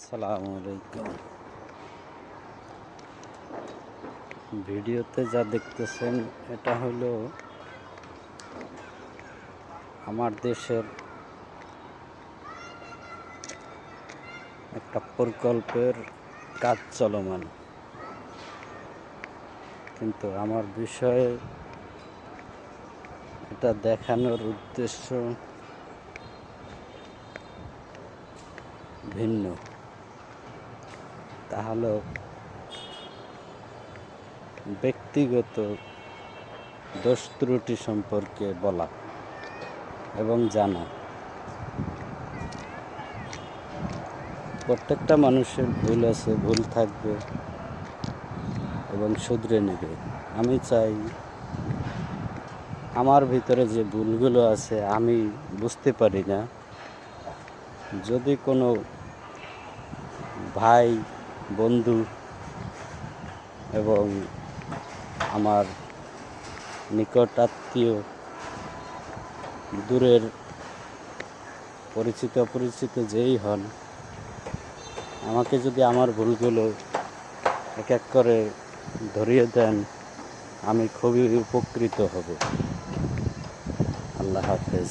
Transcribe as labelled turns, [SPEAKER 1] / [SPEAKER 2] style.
[SPEAKER 1] আসসালামু আলাইকুম। ভিডিওতে যা দেখতেছেন এটা হলো আমার দেশের একটা প্রকল্পের কাজ চলমান, কিন্তু আমার বিষয়ে এটা দেখানোর উদ্দেশ্য ভিন্ন। তা হলো ব্যক্তিগত দোষ ত্রুটি সম্পর্কে বলা এবং জানা। প্রত্যেকটা মানুষের ভুল আছে, ভুল থাকবে এবং শুধরে নেবে। আমি চাই আমার ভিতরে যে ভুলগুলো আছে আমি বুঝতে পারি না, যদি কোনো ভাই, বন্ধু এবং আমার নিকট আত্মীয়, দূরের পরিচিত অপরিচিত যেই হন, আমাকে যদি আমার ভুলগুলো এক এক করে ধরিয়ে দেন, আমি খুবই উপকৃত হব। আল্লাহ হাফেজ।